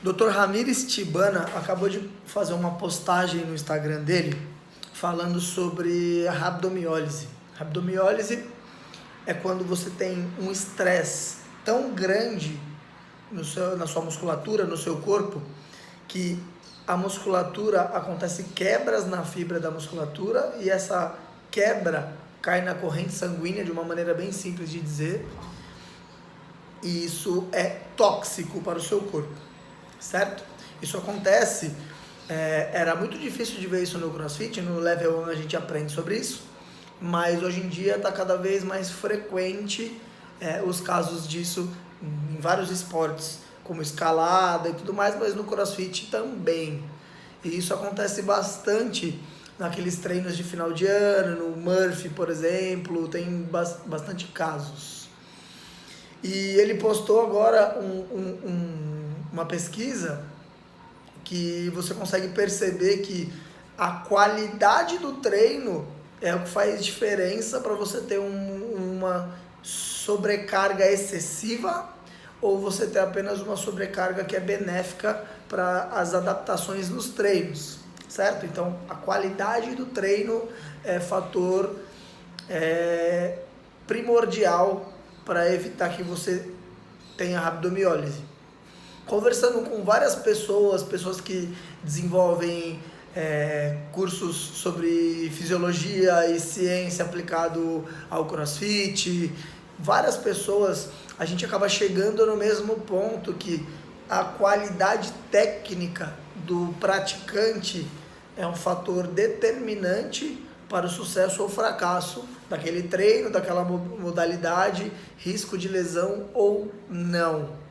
Dr. Ramires Tibana acabou de fazer uma postagem no Instagram dele falando sobre a rabdomiólise. Rabdomiólise é quando você tem um estresse tão grande na sua musculatura, no seu corpo, que a musculatura acontece quebras na fibra da musculatura e essa quebra cai na corrente sanguínea de uma maneira bem simples de dizer, e isso é tóxico para o seu corpo, certo? Isso acontece, era muito difícil de ver isso no CrossFit, no Level 1 a gente aprende sobre isso, mas hoje em dia está cada vez mais frequente os casos disso em vários esportes, como escalada e tudo mais, mas no CrossFit também. E isso acontece bastante naqueles treinos de final de ano, no Murphy, por exemplo, tem bastante casos. E ele postou agora uma pesquisa que você consegue perceber que a qualidade do treino é o que faz diferença para você ter uma sobrecarga excessiva ou você ter apenas uma sobrecarga que é benéfica para as adaptações nos treinos, certo? Então, a qualidade do treino é fator primordial para evitar que você tenha rabdomiólise. Conversando com várias pessoas que desenvolvem cursos sobre fisiologia e ciência aplicado ao CrossFit, várias pessoas, a gente acaba chegando no mesmo ponto que a qualidade técnica do praticante é um fator determinante para o sucesso ou fracasso daquele treino, daquela modalidade, risco de lesão ou não.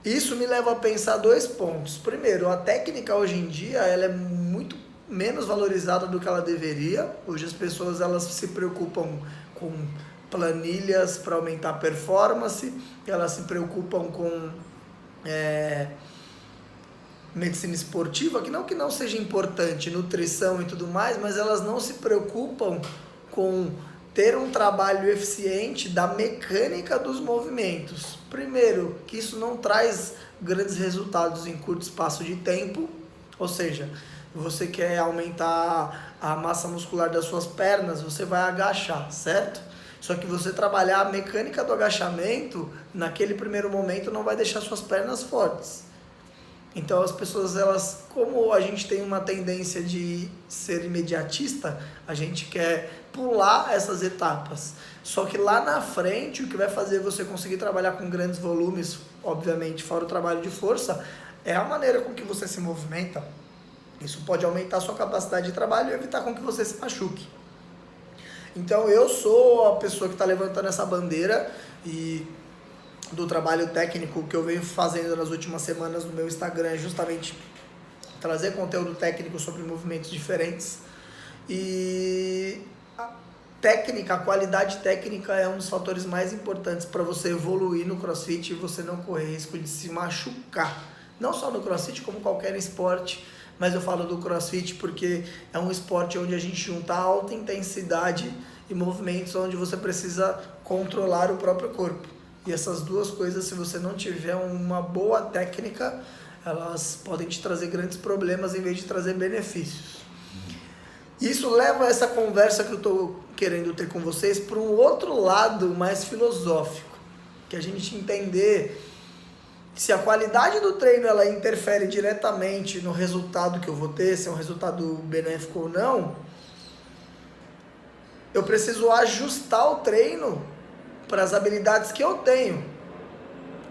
Isso me leva a pensar dois pontos. Primeiro, a técnica hoje em dia ela é muito menos valorizada do que ela deveria. Hoje as pessoas elas se preocupam com planilhas para aumentar a performance, elas se preocupam com medicina esportiva, que não seja importante, nutrição e tudo mais, mas elas não se preocupam com ter um trabalho eficiente da mecânica dos movimentos. Primeiro, que isso não traz grandes resultados em curto espaço de tempo, ou seja, você quer aumentar a massa muscular das suas pernas, você vai agachar, certo? Só que você trabalhar a mecânica do agachamento, naquele primeiro momento, não vai deixar suas pernas fortes. Então as pessoas, elas, como a gente tem uma tendência de ser imediatista, a gente quer pular essas etapas. Só que lá na frente, o que vai fazer você conseguir trabalhar com grandes volumes, obviamente, fora o trabalho de força, é a maneira com que você se movimenta. Isso pode aumentar a sua capacidade de trabalho e evitar com que você se machuque. Então eu sou a pessoa que está levantando essa bandeira e do trabalho técnico que eu venho fazendo nas últimas semanas no meu Instagram é justamente trazer conteúdo técnico sobre movimentos diferentes. E a qualidade técnica é um dos fatores mais importantes para você evoluir no CrossFit e você não correr risco de se machucar. Não só no CrossFit, como qualquer esporte, mas eu falo do CrossFit porque é um esporte onde a gente junta alta intensidade e movimentos onde você precisa controlar o próprio corpo. E essas duas coisas, se você não tiver uma boa técnica, elas podem te trazer grandes problemas em vez de trazer benefícios. Isso leva essa conversa que eu estou querendo ter com vocês para um outro lado mais filosófico, que a gente entender se a qualidade do treino ela interfere diretamente no resultado que eu vou ter, se é um resultado benéfico ou não. Eu preciso ajustar o treino para as habilidades que eu tenho.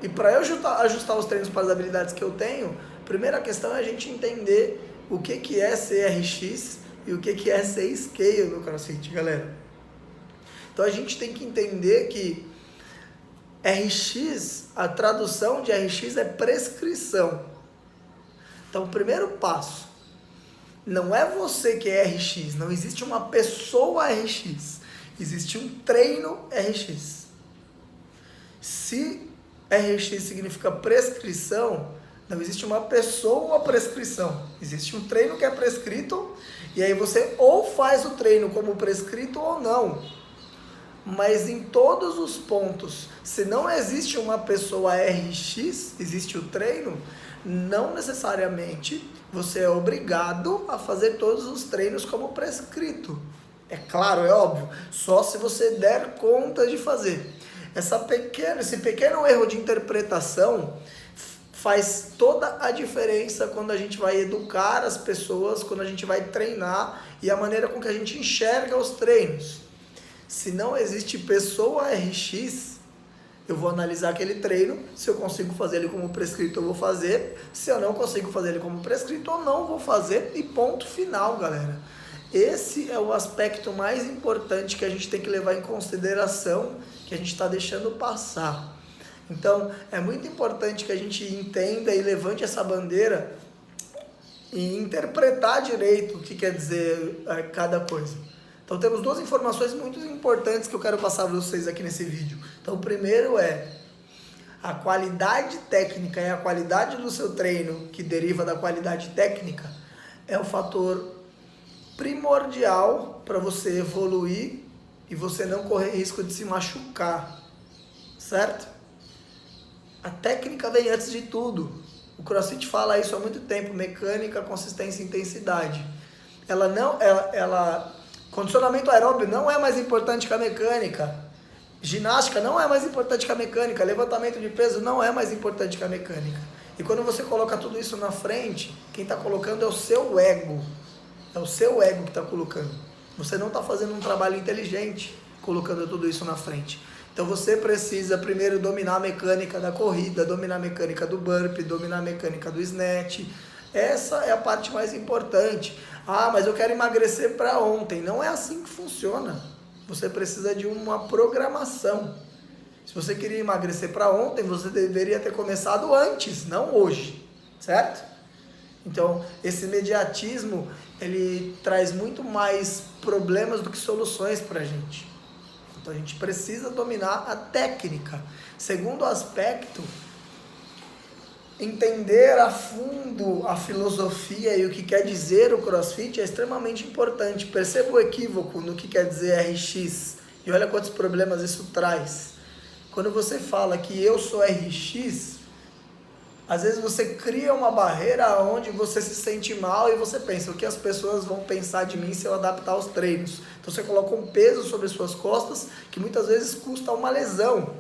E para eu ajustar os treinos para as habilidades que eu tenho, a primeira questão é a gente entender o que é CRX e o que é ser scale no CrossFit, galera. Então a gente tem que entender que RX, a tradução de RX é prescrição. Então o primeiro passo, não é você que é RX, não existe uma pessoa RX, existe um treino RX. Se RX significa prescrição, não existe uma pessoa prescrição. Existe um treino que é prescrito, e aí você ou faz o treino como prescrito ou não. mas em todos os pontos, se não existe uma pessoa RX, existe o treino, não necessariamente você é obrigado a fazer todos os treinos como prescrito. É claro, é óbvio, só se você der conta de fazer. Esse pequeno erro de interpretação faz toda a diferença quando a gente vai educar as pessoas, quando a gente vai treinar e a maneira com que a gente enxerga os treinos. Se não existe pessoa RX, eu vou analisar aquele treino, se eu consigo fazer ele como prescrito eu vou fazer, se eu não consigo fazer ele como prescrito eu não vou fazer e ponto final, galera. Esse é o aspecto mais importante que a gente tem que levar em consideração, que a gente está deixando passar. Então, é muito importante que a gente entenda e levante essa bandeira e interpretar direito o que quer dizer cada coisa. Então, temos duas informações muito importantes que eu quero passar para vocês aqui nesse vídeo. Então, o primeiro é a qualidade técnica e a qualidade do seu treino, que deriva da qualidade técnica, é o fator primordial para você evoluir e você não correr risco de se machucar, certo? A técnica vem antes de tudo. O CrossFit fala isso há muito tempo, mecânica, consistência e intensidade. Condicionamento aeróbio não é mais importante que a mecânica. Ginástica não é mais importante que a mecânica. Levantamento de peso não é mais importante que a mecânica. E quando você coloca tudo isso na frente, quem está colocando é o seu ego. É o seu ego que está colocando. Você não está fazendo um trabalho inteligente colocando tudo isso na frente. Então você precisa primeiro dominar a mecânica da corrida, dominar a mecânica do burpee, dominar a mecânica do snatch. Essa é a parte mais importante. Ah, mas eu quero emagrecer para ontem. Não é assim que funciona. Você precisa de uma programação. Se você queria emagrecer para ontem, você deveria ter começado antes, não hoje, certo? Então, esse imediatismo, ele traz muito mais problemas do que soluções para a gente. Então, a gente precisa dominar a técnica. Segundo aspecto, entender a fundo a filosofia e o que quer dizer o CrossFit é extremamente importante. Perceba o equívoco no que quer dizer RX e olha quantos problemas isso traz. Quando você fala que eu sou RX, às vezes você cria uma barreira onde você se sente mal e você pensa, o que as pessoas vão pensar de mim se eu adaptar os treinos? Então você coloca um peso sobre as suas costas que muitas vezes custa uma lesão.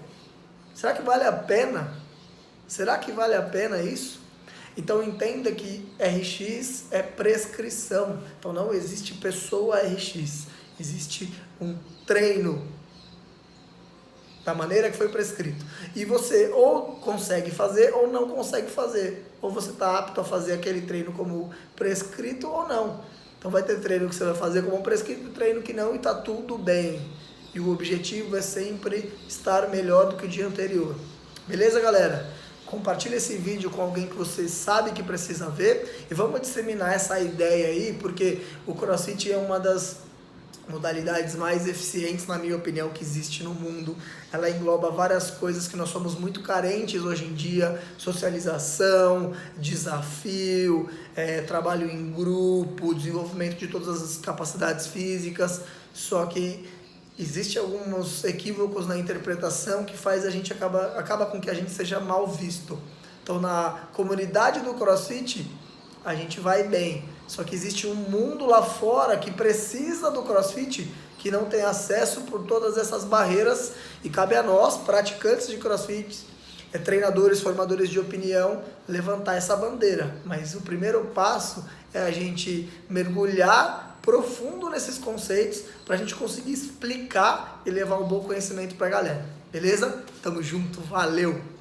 Será que vale a pena? Será que vale a pena isso? Então entenda que RX é prescrição. Então não existe pessoa RX. Existe um treino da maneira que foi prescrito. E você ou consegue fazer ou não consegue fazer. Ou você está apto a fazer aquele treino como prescrito ou não. Então vai ter treino que você vai fazer como prescrito, treino que não, e está tudo bem. E o objetivo é sempre estar melhor do que o dia anterior. Beleza, galera? Compartilhe esse vídeo com alguém que você sabe que precisa ver. E vamos disseminar essa ideia aí, porque o CrossFit é uma das modalidades mais eficientes, na minha opinião, que existe no mundo. Ela engloba várias coisas que nós somos muito carentes hoje em dia: socialização, desafio, trabalho em grupo, desenvolvimento de todas as capacidades físicas. Só que existem alguns equívocos na interpretação que faz a gente acaba com que a gente seja mal visto. Então, na comunidade do CrossFit, a gente vai bem. Só que existe um mundo lá fora que precisa do CrossFit, que não tem acesso por todas essas barreiras, e cabe a nós, praticantes de CrossFit, treinadores, formadores de opinião, levantar essa bandeira. Mas o primeiro passo é a gente mergulhar profundo nesses conceitos para a gente conseguir explicar e levar um bom conhecimento para a galera. Beleza? Tamo junto, valeu!